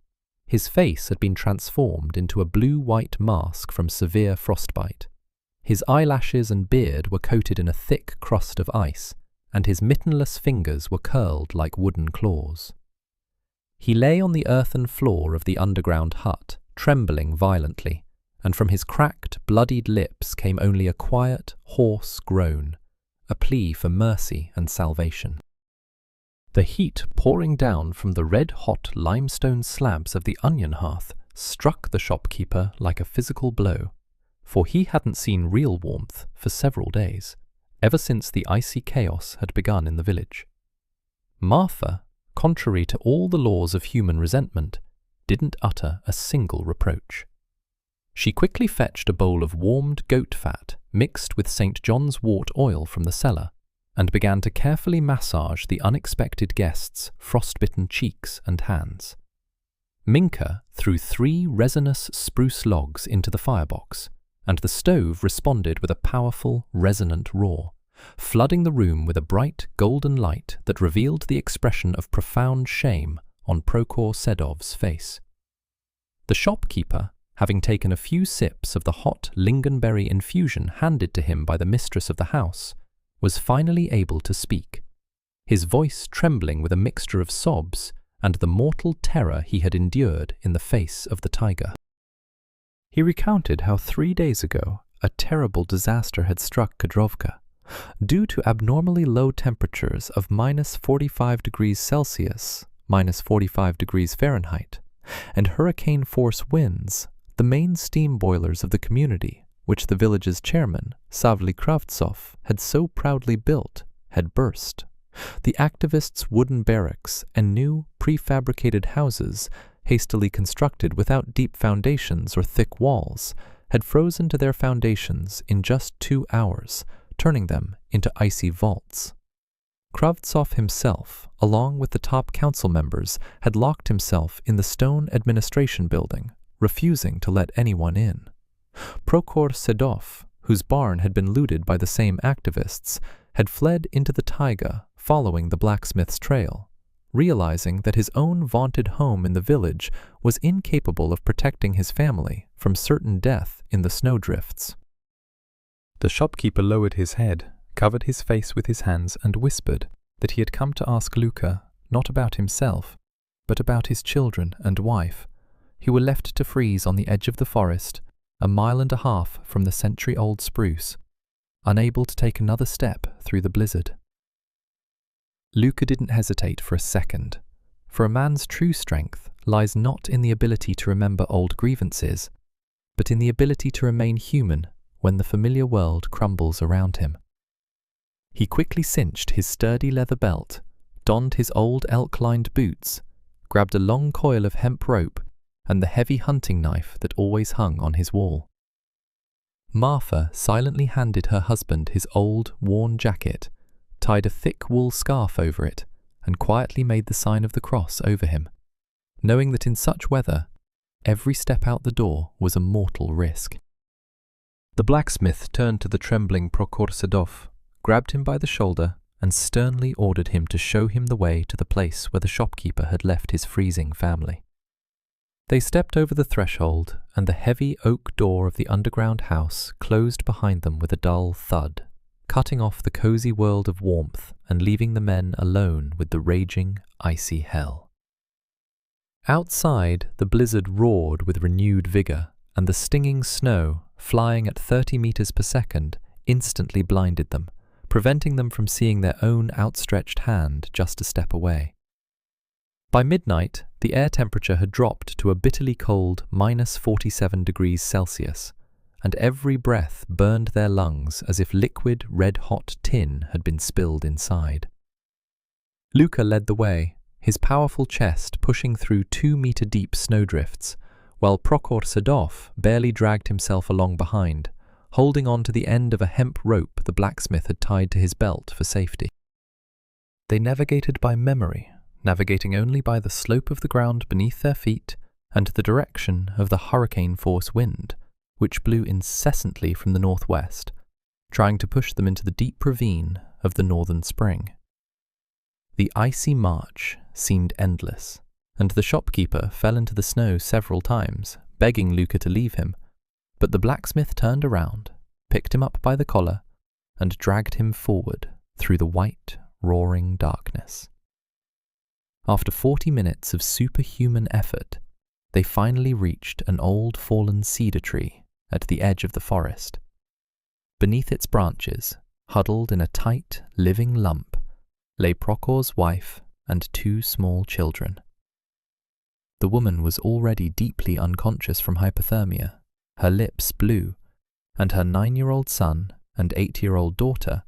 His face had been transformed into a blue-white mask from severe frostbite. His eyelashes and beard were coated in a thick crust of ice, and his mittenless fingers were curled like wooden claws. He lay on the earthen floor of the underground hut, trembling violently, and from his cracked, bloodied lips came only a quiet, hoarse groan, a plea for mercy and salvation. The heat pouring down from the red-hot limestone slabs of the onion hearth struck the shopkeeper like a physical blow, for he hadn't seen real warmth for several days, ever since the icy chaos had begun in the village. Marfa, contrary to all the laws of human resentment, didn't utter a single reproach. She quickly fetched a bowl of warmed goat fat mixed with St. John's wort oil from the cellar, and began to carefully massage the unexpected guests' frostbitten cheeks and hands. Minka threw 3 resinous spruce logs into the firebox, and the stove responded with a powerful, resonant roar, flooding the room with a bright, golden light that revealed the expression of profound shame on Prokhor Sedov's face. The shopkeeper, having taken a few sips of the hot lingonberry infusion handed to him by the mistress of the house, was finally able to speak, his voice trembling with a mixture of sobs and the mortal terror he had endured in the face of the taiga. He recounted how 3 days ago a terrible disaster had struck Kadrovka, due to abnormally low temperatures of -45 degrees Celsius, -45 degrees Fahrenheit, and hurricane-force winds. The main steam boilers of the community, which the village's chairman, Savly Kravtsov, had so proudly built, had burst. The activists' wooden barracks and new, prefabricated houses, hastily constructed without deep foundations or thick walls, had frozen to their foundations in just 2 hours, turning them into icy vaults. Kravtsov himself, along with the top council members, had locked himself in the stone administration building, refusing to let anyone in. Prokhor Sedov, whose barn had been looted by the same activists, had fled into the taiga following the blacksmith's trail, realizing that his own vaunted home in the village was incapable of protecting his family from certain death in the snowdrifts. The shopkeeper lowered his head, covered his face with his hands, and whispered that he had come to ask Luka not about himself, but about his children and wife, who were left to freeze on the edge of the forest, 1.5 miles from the century-old spruce, unable to take another step through the blizzard. Luka didn't hesitate for a second, for a man's true strength lies not in the ability to remember old grievances, but in the ability to remain human when the familiar world crumbles around him. He quickly cinched his sturdy leather belt, donned his old elk-lined boots, grabbed a long coil of hemp rope, and the heavy hunting knife that always hung on his wall. Marfa silently handed her husband his old, worn jacket, tied a thick wool scarf over it, and quietly made the sign of the cross over him, knowing that in such weather, every step out the door was a mortal risk. The blacksmith turned to the trembling Prokhor Sedov, grabbed him by the shoulder, and sternly ordered him to show him the way to the place where the shopkeeper had left his freezing family. They stepped over the threshold, and the heavy oak door of the underground house closed behind them with a dull thud, cutting off the cozy world of warmth and leaving the men alone with the raging, icy hell. Outside, the blizzard roared with renewed vigor, and the stinging snow, flying at 30 meters per second, instantly blinded them, preventing them from seeing their own outstretched hand just a step away. By midnight, the air temperature had dropped to a bitterly cold -47 degrees Celsius, and every breath burned their lungs as if liquid, red-hot tin had been spilled inside. Luka led the way, his powerful chest pushing through 2-meter-deep snowdrifts, while Prokhor Sedov barely dragged himself along behind, holding on to the end of a hemp rope the blacksmith had tied to his belt for safety. They navigated by memory, navigating only by the slope of the ground beneath their feet and the direction of the hurricane-force wind, which blew incessantly from the northwest, trying to push them into the deep ravine of the northern spring. The icy march seemed endless, and the shopkeeper fell into the snow several times, begging Luka to leave him, but the blacksmith turned around, picked him up by the collar, and dragged him forward through the white, roaring darkness. After 40 minutes of superhuman effort, they finally reached an old fallen cedar tree at the edge of the forest. Beneath its branches, huddled in a tight, living lump, lay Prokhor's wife and 2 small children. The woman was already deeply unconscious from hypothermia, her lips blue, and her 9-year-old son and 8-year-old daughter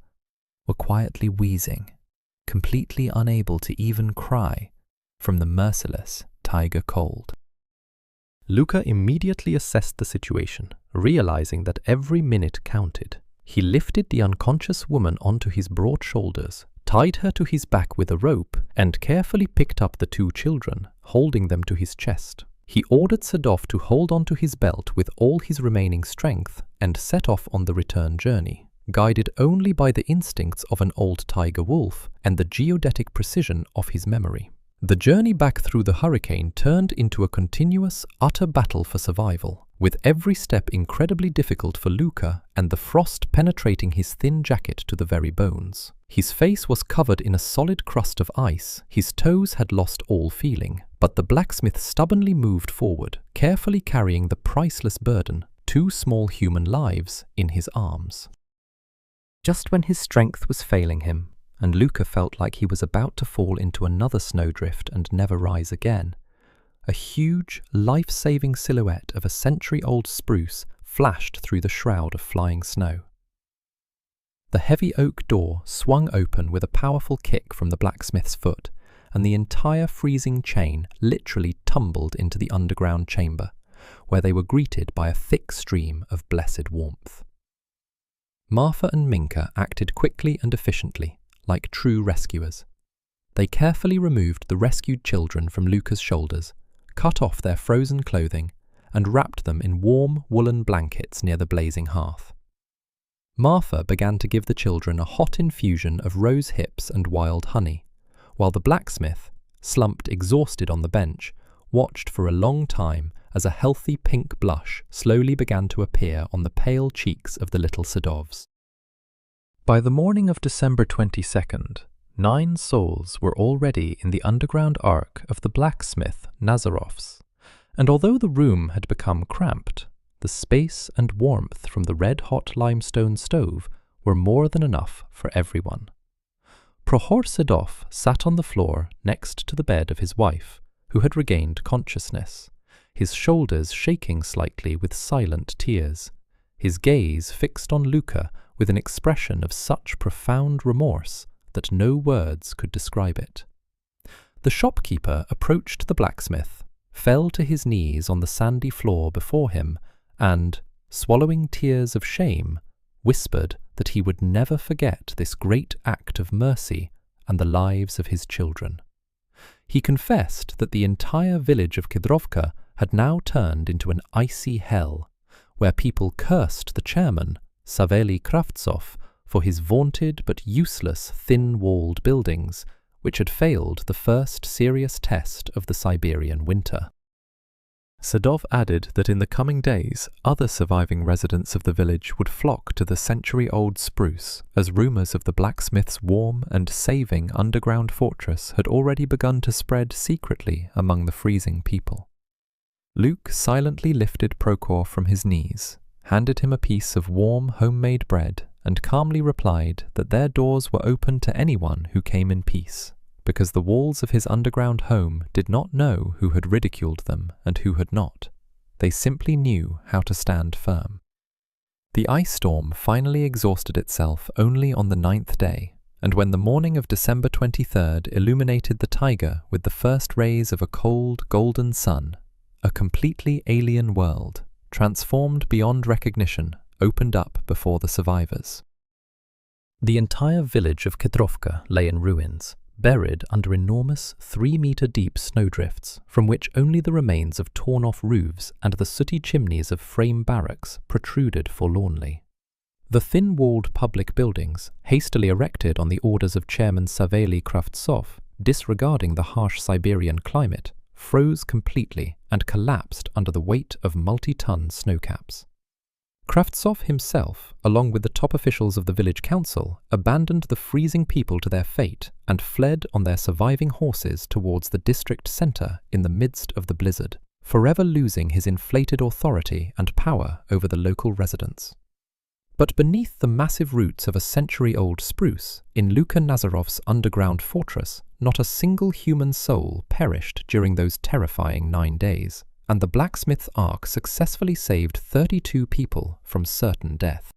were quietly wheezing, completely unable to even cry from the merciless taiga cold. Luka immediately assessed the situation, realizing that every minute counted. He lifted the unconscious woman onto his broad shoulders, tied her to his back with a rope, and carefully picked up the 2 children, holding them to his chest. He ordered Sedov to hold onto his belt with all his remaining strength and set off on the return journey, guided only by the instincts of an old taiga wolf and the geodetic precision of his memory. The journey back through the hurricane turned into a continuous, utter battle for survival, with every step incredibly difficult for Luka and the frost penetrating his thin jacket to the very bones. His face was covered in a solid crust of ice, his toes had lost all feeling, but the blacksmith stubbornly moved forward, carefully carrying the priceless burden, 2 small human lives, in his arms. Just when his strength was failing him, and Luka felt like he was about to fall into another snowdrift and never rise again, a huge, life-saving silhouette of a century-old spruce flashed through the shroud of flying snow. The heavy oak door swung open with a powerful kick from the blacksmith's foot, and the entire freezing chain literally tumbled into the underground chamber, where they were greeted by a thick stream of blessed warmth. Marfa and Minka acted quickly and efficiently, like true rescuers. They carefully removed the rescued children from Luka's shoulders, cut off their frozen clothing, and wrapped them in warm woolen blankets near the blazing hearth. Marfa began to give the children a hot infusion of rose hips and wild honey, while the blacksmith, slumped exhausted on the bench, watched for a long time as a healthy pink blush slowly began to appear on the pale cheeks of the little Sedovs. By the morning of December 22nd, 9 souls were already in the underground ark of the blacksmith Nazarov's, and although the room had become cramped, the space and warmth from the red-hot limestone stove were more than enough for everyone. Prokhor Sedov sat on the floor next to the bed of his wife, who had regained consciousness, his shoulders shaking slightly with silent tears, his gaze fixed on Luka with an expression of such profound remorse that no words could describe it. The shopkeeper approached the blacksmith, fell to his knees on the sandy floor before him, and, swallowing tears of shame, whispered that he would never forget this great act of mercy and the lives of his children. He confessed that the entire village of Kidrovka had now turned into an icy hell, where people cursed the chairman, Savely Kravtsov, for his vaunted but useless thin-walled buildings, which had failed the first serious test of the Siberian winter. Sedov added that in the coming days, other surviving residents of the village would flock to the century-old spruce, as rumours of the blacksmith's warm and saving underground fortress had already begun to spread secretly among the freezing people. Luke silently lifted Prokhor from his knees, handed him a piece of warm homemade bread and calmly replied that their doors were open to anyone who came in peace, because the walls of his underground home did not know who had ridiculed them and who had not. They simply knew how to stand firm. The ice storm finally exhausted itself only on the 9th day, and when the morning of December 23rd illuminated the taiga with the first rays of a cold, golden sun, a completely alien world, transformed beyond recognition, opened up before the survivors. The entire village of Kedrovka lay in ruins, buried under enormous 3-meter-deep snowdrifts, from which only the remains of torn-off roofs and the sooty chimneys of frame barracks protruded forlornly. The thin-walled public buildings, hastily erected on the orders of Chairman Savely Kravtsov, disregarding the harsh Siberian climate, froze completely and collapsed under the weight of multi-ton snowcaps. Kravtsov himself, along with the top officials of the village council, abandoned the freezing people to their fate and fled on their surviving horses towards the district centre in the midst of the blizzard, forever losing his inflated authority and power over the local residents. But beneath the massive roots of a century-old spruce, in Luka Nazarov's underground fortress, not a single human soul perished during those terrifying 9 days, and the blacksmith's ark successfully saved 32 people from certain death.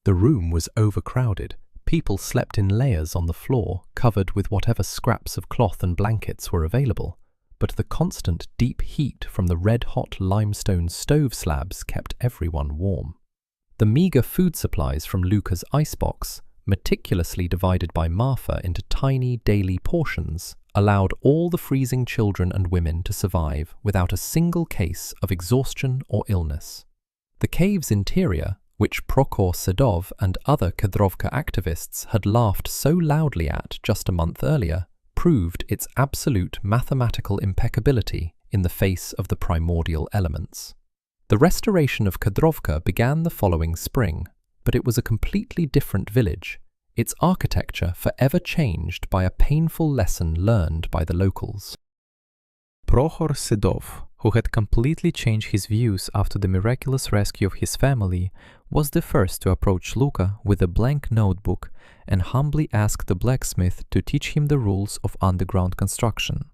The room was overcrowded. People slept in layers on the floor, covered with whatever scraps of cloth and blankets were available, but the constant deep heat from the red-hot limestone stove slabs kept everyone warm. The meagre food supplies from Luka's icebox, meticulously divided by Marfa into tiny daily portions, allowed all the freezing children and women to survive without a single case of exhaustion or illness. The cave's interior, which Prokhor Sedov and other Kedrovka activists had laughed so loudly at just a month earlier, proved its absolute mathematical impeccability in the face of the primordial elements. The restoration of Kedrovka began the following spring, but it was a completely different village, its architecture forever changed by a painful lesson learned by the locals. Prokhor Sedov, who had completely changed his views after the miraculous rescue of his family, was the first to approach Luka with a blank notebook and humbly ask the blacksmith to teach him the rules of underground construction.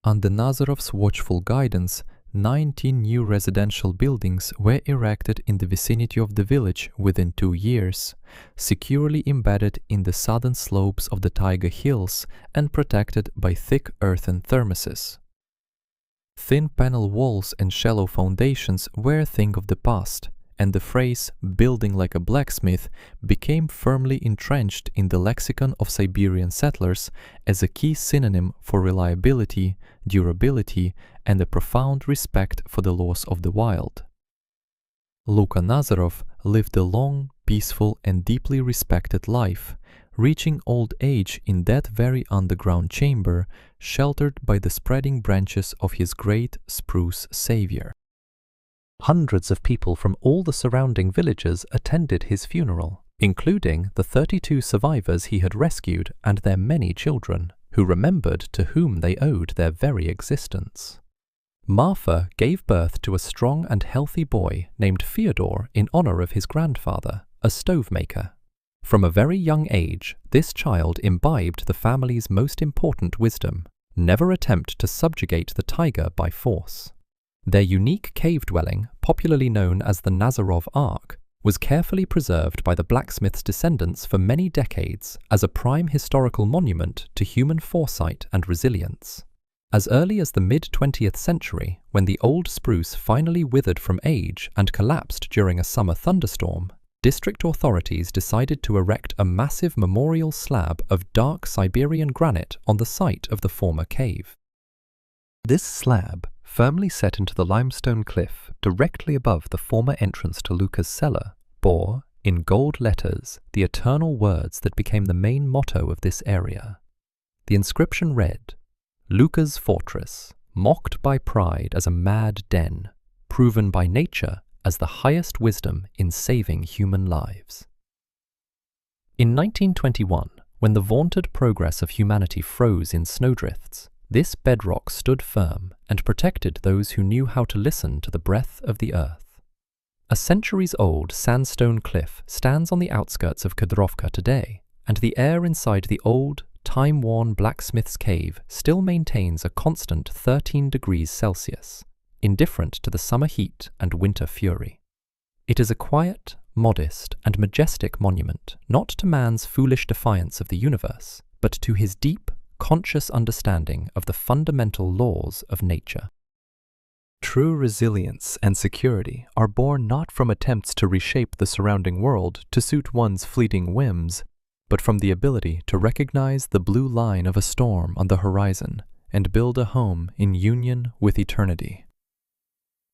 Under Nazarov's watchful guidance, 19 new residential buildings were erected in the vicinity of the village within 2 years, securely embedded in the southern slopes of the taiga hills and protected by thick earthen thermoses. Thin panel walls and shallow foundations were a thing of the past, and the phrase "building like a blacksmith" became firmly entrenched in the lexicon of Siberian settlers as a key synonym for reliability, durability, and a profound respect for the laws of the wild. Luka Nazarov lived a long, peaceful, and deeply respected life, reaching old age in that very underground chamber, sheltered by the spreading branches of his great spruce savior. Hundreds of people from all the surrounding villages attended his funeral, including the 32 survivors he had rescued and their many children, who remembered to whom they owed their very existence. Marfa gave birth to a strong and healthy boy named Fyodor in honor of his grandfather, a stove maker. From a very young age, this child imbibed the family's most important wisdom: never attempt to subjugate the taiga by force. Their unique cave dwelling, popularly known as the Nazarov Ark, was carefully preserved by the blacksmith's descendants for many decades as a prime historical monument to human foresight and resilience. As early as the mid-20th century, when the old spruce finally withered from age and collapsed during a summer thunderstorm, district authorities decided to erect a massive memorial slab of dark Siberian granite on the site of the former cave. This slab, firmly set into the limestone cliff directly above the former entrance to Luka's cellar, bore, in gold letters, the eternal words that became the main motto of this area. The inscription read, "Luka's fortress, mocked by pride as a mad den, proven by nature as the highest wisdom in saving human lives." In 1921, when the vaunted progress of humanity froze in snowdrifts, this bedrock stood firm and protected those who knew how to listen to the breath of the earth. A centuries-old sandstone cliff stands on the outskirts of Kadrovka today, and the air inside the old, time-worn blacksmith's cave still maintains a constant 13 degrees Celsius, indifferent to the summer heat and winter fury. It is a quiet, modest, and majestic monument not to man's foolish defiance of the universe, but to his deep, conscious understanding of the fundamental laws of nature. True resilience and security are born not from attempts to reshape the surrounding world to suit one's fleeting whims, but from the ability to recognize the blue line of a storm on the horizon and build a home in union with eternity.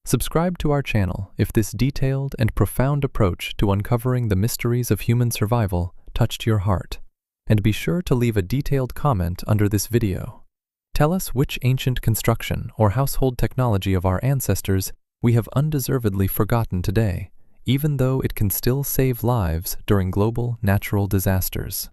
Subscribe to our channel if this detailed and profound approach to uncovering the mysteries of human survival touched your heart, and be sure to leave a detailed comment under this video. Tell us which ancient construction or household technology of our ancestors we have undeservedly forgotten today, even though it can still save lives during global natural disasters.